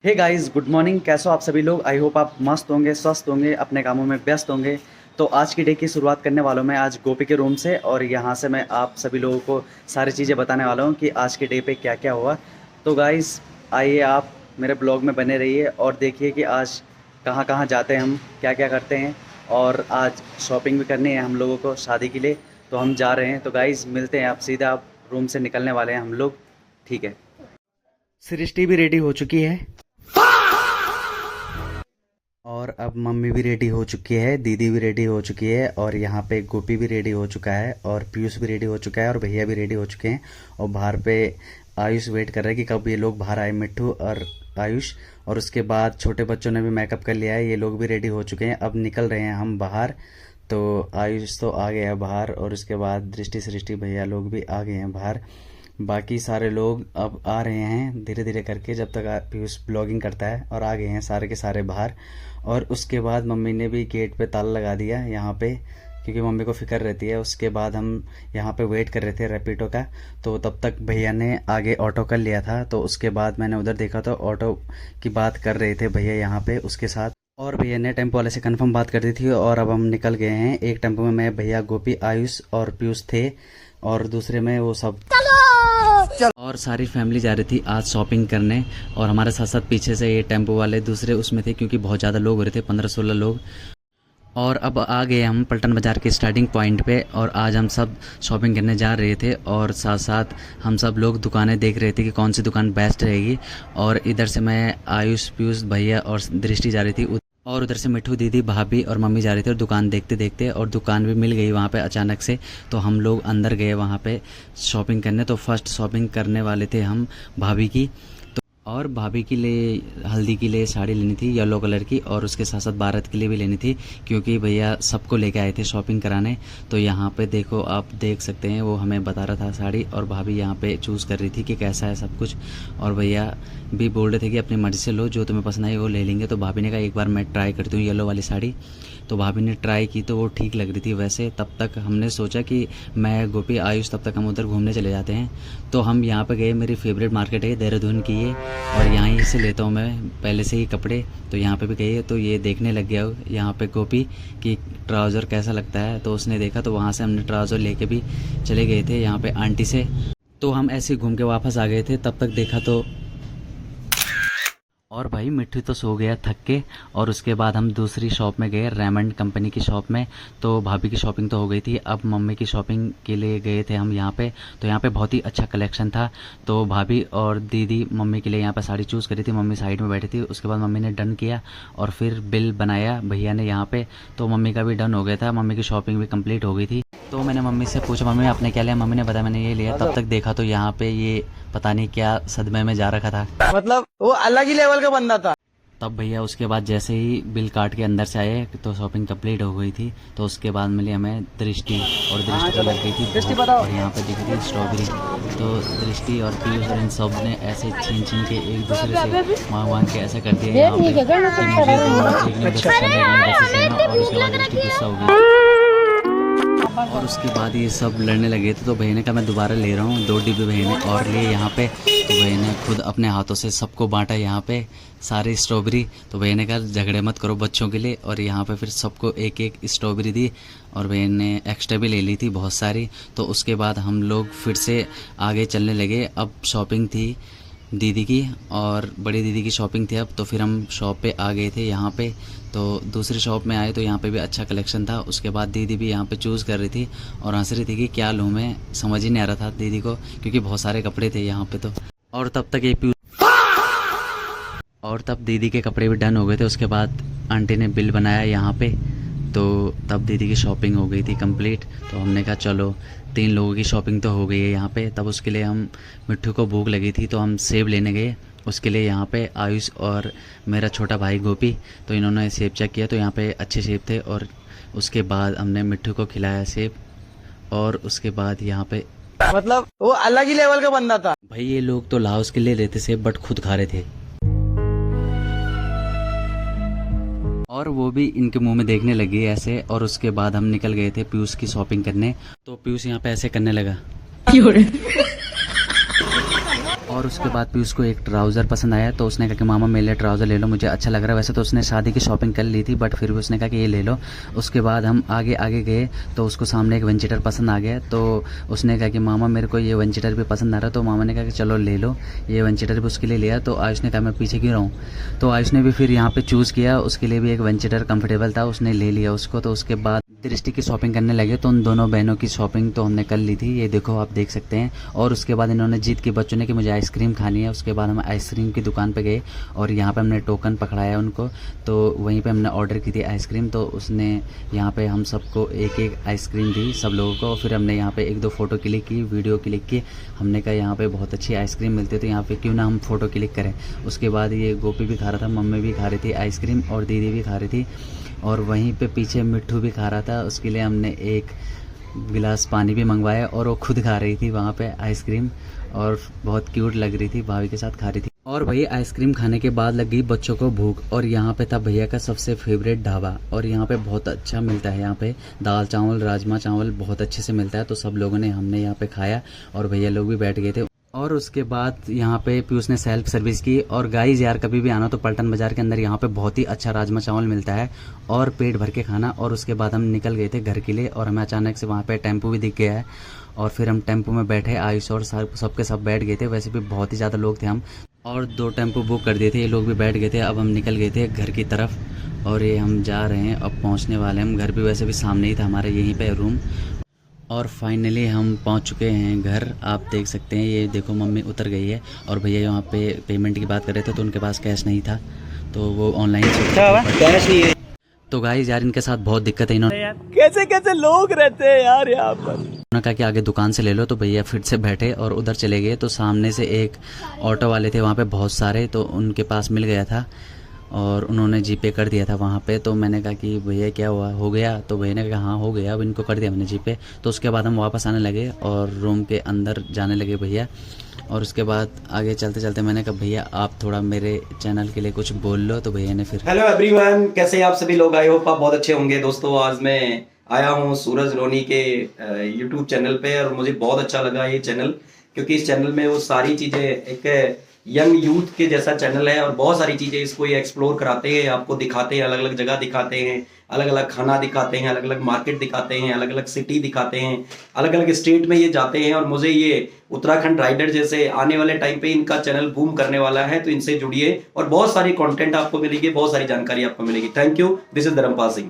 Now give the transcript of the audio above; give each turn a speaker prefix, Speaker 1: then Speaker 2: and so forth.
Speaker 1: Hey guys, good morning. कैसे हो आप सभी लोग? आई होप आप मस्त होंगे, स्वस्थ होंगे, अपने कामों में व्यस्त होंगे। तो आज की डे की शुरुआत करने वाला हूँ मैं आज गोपी के रूम से, और यहाँ से मैं आप सभी लोगों को सारी चीज़ें बताने वाला हूँ कि आज के डे पे क्या क्या हुआ। तो गाइस, आइए आप मेरे ब्लॉग में बने रहिए और देखिए कि आज कहाँ कहाँ जाते हैं, हम क्या क्या करते हैं। और आज शॉपिंग भी करनी है हम लोगों को शादी के लिए, तो हम जा रहे हैं। तो गाइस, मिलते हैं आप सीधा, आप रूम से निकलने वाले हैं हम लोग। ठीक है। सृष्टि भी रेडी हो चुकी है और अब मम्मी भी रेडी हो चुकी है, दीदी भी रेडी हो चुकी है, और यहाँ पे गोपी भी रेडी हो चुका है, और पीयूष भी रेडी हो चुका है, और भैया भी रेडी हो चुके हैं। और बाहर पे आयुष वेट कर रहा है कि कब ये लोग बाहर आए, मिट्ठू और आयुष। और उसके बाद छोटे बच्चों ने भी मेकअप कर लिया है, ये लोग भी रेडी हो चुके हैं। अब निकल रहे हैं हम बाहर। तो आयुष तो आ गया है बाहर, और उसके बाद दृष्टि सृष्टि भैया लोग भी आ गए हैं बाहर। बाकी सारे लोग अब आ रहे हैं धीरे धीरे करके, जब तक पीयूष ब्लॉगिंग करता है। और आ गए हैं सारे के सारे बाहर। और उसके बाद मम्मी ने भी गेट पे ताला लगा दिया यहाँ पे, क्योंकि मम्मी को फिक्र रहती है। उसके बाद हम यहाँ पे वेट कर रहे थे रैपिडो का, तो तब तक भैया ने आगे ऑटो कर लिया था। तो उसके बाद मैंने उधर देखा तो ऑटो की बात कर रहे थे भैया यहाँ पे उसके साथ, और भैया ने टेम्पो वाले से कंफर्म बात कर दी थी। और अब हम निकल गए हैं। एक टेम्पो में मैं, भैया, गोपी, आयुष और पीयूष थे, और दूसरे में वो सब और सारी फैमिली जा रही थी आज शॉपिंग करने। और हमारे साथ साथ पीछे से ये टेम्पो वाले दूसरे उसमें थे, क्योंकि बहुत ज़्यादा लोग हो रहे थे, 15-16 लोग। और अब आ गए हम पलटन बाज़ार के स्टार्टिंग पॉइंट पे, और आज हम सब शॉपिंग करने जा रहे थे। और साथ साथ हम सब लोग दुकानें देख रहे थे कि कौन सी दुकान बेस्ट रहेगी। और इधर से मैं, आयुष, पीयूष भैया और दृष्टि जा रही थी, और उधर से मिठू दीदी, भाभी और मम्मी जा रही थी। और दुकान देखते देखते, और दुकान भी मिल गई वहाँ पे अचानक से। तो हम लोग अंदर गए वहाँ पे शॉपिंग करने। तो फर्स्ट शॉपिंग करने वाले थे हम भाभी की। और भाभी के लिए हल्दी के लिए साड़ी लेनी थी येलो कलर की, और उसके साथ साथ बारात के लिए भी लेनी थी, क्योंकि भैया सबको लेके आए थे शॉपिंग कराने। तो यहाँ पे देखो, आप देख सकते हैं, वो हमें बता रहा था साड़ी, और भाभी यहाँ पे चूज़ कर रही थी कि कैसा है सब कुछ। और भैया भी बोल रहे थे कि अपनी मर्ज़ी से लो, जो तुम्हें पसंद आई वो ले लेंगे। तो भाभी ने कहा एक बार मैं ट्राई करती हूँ येलो वाली साड़ी। तो भाभी ने ट्राई की तो वो ठीक लग रही थी वैसे। तब तक हमने सोचा कि मैं, गोपी, आयुष, तब तक हम उधर घूमने चले जाते हैं। तो हम यहाँ पे गए, मेरी फेवरेट मार्केट है देहरादून की ये, और यहाँ से लेता हूँ मैं पहले से ही कपड़े। तो यहाँ पे भी गए तो ये देखने लग गया यहाँ पे गोपी कि ट्राउज़र कैसा लगता है। तो उसने देखा, तो वहाँ से हमने ट्राउज़र लेके भी चले गए थे यहाँ पे आंटी से। तो हम ऐसे घूम के वापस आ गए थे। तब तक देखा तो, और भाई मिट्टू तो सो गया थक के। और उसके बाद हम दूसरी शॉप में गए, रेमंड कंपनी की शॉप में। तो भाभी की शॉपिंग तो हो गई थी, अब मम्मी की शॉपिंग के लिए गए थे हम यहाँ पे। तो यहाँ पे बहुत ही अच्छा कलेक्शन था। तो भाभी और दीदी मम्मी के लिए यहाँ पे साड़ी चूज़ करी थी, मम्मी साइड में बैठी थी। उसके बाद मम्मी ने डन किया, और फिर बिल बनाया भैया ने यहाँ पे। तो मम्मी का भी डन हो गया था, मम्मी की शॉपिंग भी कंप्लीट हो गई थी। तो मैंने मम्मी से पूछा, मम्मी आपने क्या लिया? मम्मी ने बताया मैंने ये लिया। तब तक देखा तो यहाँ पे ये पता नहीं क्या सदमे में जा रखा था,
Speaker 2: मतलब वो अलग ही लेवल का बंदा था।
Speaker 1: तब भैया उसके बाद जैसे ही बिल काट के अंदर से आए तो शॉपिंग कंप्लीट हो गई थी। तो उसके बाद मिली हमें दृष्टि, और दृष्टि तो लग गई थी भूख, और यहाँ पे दिख रही थी स्ट्रॉबेरी। तो दृष्टि और पीयूष और इन सब ने ऐसे छीन छीन के एक दूसरे से मांग के ऐसा कर दिया यहाँ पे कि मुझे दो, एक ने बस लेना, और उसके बाद दृष्टि गुस्सा हो गई। और उसके बाद ये सब लड़ने लगे थे। तो भैया ने कहा मैं दोबारा ले रहा हूँ, 2 डिब्बे भैया ने और लिए यहाँ पे। तो भैया ने खुद अपने हाथों से सबको बांटा यहाँ पे सारी स्ट्रॉबेरी। तो भैया ने कहा झगड़े मत करो बच्चों के लिए, और यहाँ पे फिर सबको एक एक स्ट्रॉबेरी दी। और भैया ने एक्स्ट्रा भी ले ली थी बहुत सारी। तो उसके बाद हम लोग फिर से आगे चलने लगे। अब शॉपिंग थी दीदी की, और बड़ी दीदी की शॉपिंग थी अब। तो फिर हम शॉप पे आ गए थे यहाँ पे। तो दूसरी शॉप में आए तो यहाँ पे भी अच्छा कलेक्शन था। उसके बाद दीदी भी यहाँ पे चूज़ कर रही थी, और हंस रही थी कि क्या लूँ मैं, समझ ही नहीं आ रहा था दीदी को, क्योंकि बहुत सारे कपड़े थे यहाँ पे। तो और तब तक ये और तब दीदी के कपड़े भी डन हो गए थे। उसके बाद आंटी ने बिल बनाया यहाँ पे। तो तब दीदी की शॉपिंग हो गई थी कंप्लीट। तो हमने कहा चलो 3 लोगों की शॉपिंग तो हो गई है यहाँ पे। तब उसके लिए हम, मिट्ठू को भूख लगी थी तो हम सेब लेने गए। उसके लिए यहाँ पे आयुष और मेरा छोटा भाई गोपी, तो इन्होंने सेब चेक किया, तो यहाँ पे अच्छे सेब थे। और उसके बाद हमने मिट्ठू को खिलाया सेब। और उसके बाद यहाँ पे,
Speaker 2: मतलब वो अलग ही लेवल का बंदा था
Speaker 1: भाई ये लोग तो लाओस के लिए लेते सेब, बट खुद खा रहे थे, और वो भी इनके मुंह में देखने लगी ऐसे। और उसके बाद हम निकल गए थे पीयूष की शॉपिंग करने। तो पीयूष यहाँ पे ऐसे करने लगा, और उसके बाद भी उसको एक ट्राउज़र पसंद आया तो उसने कहा कि मामा मेरे लिए ट्राउज़र ले लो, मुझे अच्छा लग रहा है। वैसे तो उसने शादी की शॉपिंग कर ली थी बट फिर भी उसने कहा कि ये ले लो। उसके बाद हम आगे आगे गए तो उसको सामने एक वेंचीटर पसंद आ गया तो उसने कहा कि मामा मेरे को ये वेंचीटर भी पसंद आ रहा है। तो मामा ने कहा कि चलो ले लो, ये वेंचीटर भी उसके लिए लिया। तो आयुष ने कहा मैं पीछे क्यों रहूँ, तो आयुष ने भी फिर यहाँ पे चूज़ किया, उसके लिए भी एक वेंचीटर कंफर्टेबल था, उसने ले लिया उसको। तो उसके बाद दृष्टि की शॉपिंग करने लगे तो उन दोनों बहनों की शॉपिंग तो हमने कर ली थी, ये देखो आप देख सकते हैं। और उसके बाद इन्होंने जीत के बच्चों ने कि मुझे आइसक्रीम खानी है। उसके बाद हम आइसक्रीम की दुकान पे गए और यहाँ पे हमने टोकन पकड़ाया उनको, तो वहीं पे हमने ऑर्डर की थी आइसक्रीम। तो उसने यहाँ पे हम सबको एक एक आइसक्रीम दी सब लोगों को। फिर हमने यहाँ पे एक दो फ़ोटो क्लिक की, वीडियो क्लिक की। हमने कहा यहाँ पे बहुत अच्छी आइसक्रीम मिलती है तो यहाँ पे क्यों ना हम फ़ोटो क्लिक करें। उसके बाद ये गोपी भी खा रहा था, मम्मी भी खा रही थी आइसक्रीम और दीदी भी खा रही थी। और वहीं पे पीछे मिट्ठू भी खा रहा था, उसके लिए हमने एक गिलास पानी भी मंगवाया और वो खुद खा रही थी वहाँ पे आइसक्रीम और बहुत क्यूट लग रही थी, भाभी के साथ खा रही थी। और वही आइसक्रीम खाने के बाद लगी बच्चों को भूख और यहाँ पे था भैया का सबसे फेवरेट ढाबा और यहाँ पे बहुत अच्छा मिलता है। यहाँ पे दाल चावल राजमा चावल बहुत अच्छे से मिलता है। तो सब लोगों ने हमने यहाँ पे खाया और भैया लोग भी बैठ गए थे। और उसके बाद यहाँ पे पीयूष ने सेल्फ सर्विस की। और गाइस यार कभी भी आना तो पलटन बाज़ार के अंदर यहाँ पे बहुत ही अच्छा राजमा चावल मिलता है और पेट भर के खाना। और उसके बाद हम निकल गए थे घर के लिए और हमें अचानक से वहाँ पे टेम्पो भी दिख गया है और फिर हम टेम्पो में बैठे, आयुष और सबके सब बैठ गए थे। वैसे भी बहुत ही ज़्यादा लोग थे हम, और 2 टेम्पो बुक कर दिए थे, ये लोग भी बैठ गए थे। अब हम निकल गए थे घर की तरफ और ये हम जा रहे हैं, अब पहुँचने वाले हम। घर भी वैसे भी सामने ही था हमारे, यहीं पे रूम। और फाइनली हम पहुंच चुके हैं घर, आप देख सकते हैं। ये देखो मम्मी उतर गई है और भैया यहाँ पे पेमेंट की बात कर रहे थे तो उनके पास कैश नहीं था तो वो ऑनलाइन
Speaker 2: कैश नहीं है।
Speaker 1: तो गाइस यार इनके साथ बहुत दिक्कत है, इन्होंने
Speaker 2: कैसे कैसे लोग रहते हैं यार यहाँ पर।
Speaker 1: उन्होंने कहा कि आगे दुकान से ले लो, तो भैया फिर से बैठे और उधर चले गए। तो सामने से एक ऑटो वाले थे वहाँ पे बहुत सारे, तो उनके पास मिल गया था और उन्होंने जीपे कर दिया था वहाँ पे। तो मैंने कहा कि भैया क्या हुआ, हो गया? तो भैया ने कहा हाँ हो गया, अब इनको कर दिया मैंने जीपे। तो उसके बाद हम वापस आने लगे और रूम के अंदर जाने लगे भैया। और उसके बाद आगे चलते चलते मैंने कहा भैया आप थोड़ा मेरे चैनल के लिए कुछ बोल लो। तो भैया ने फिर
Speaker 3: हेलो एवरीवन, कैसे हैं आप सभी लोग? आई होप आप बहुत अच्छे होंगे। दोस्तों आज मैं आया हूँ सूरज रोनी के यूट्यूब चैनल पे और मुझे बहुत अच्छा लगा ये चैनल, क्योंकि इस चैनल में वो सारी चीज़ें एक यंग यूथ के जैसा चैनल है और बहुत सारी चीज़ें इसको ये एक्सप्लोर कराते हैं, आपको दिखाते हैं, अलग अलग जगह दिखाते हैं, अलग अलग खाना दिखाते हैं, अलग अलग मार्केट दिखाते हैं, अलग अलग सिटी दिखाते हैं, अलग अलग स्टेट में ये जाते हैं। और मुझे ये उत्तराखंड राइडर जैसे आने वाले टाइम पे इनका चैनल बूम करने वाला है, तो इनसे जुड़िए और बहुत सारी कंटेंट आपको मिलेगी, बहुत सारी जानकारी आपको मिलेगी। Thank you, this is Dharmpal Singh.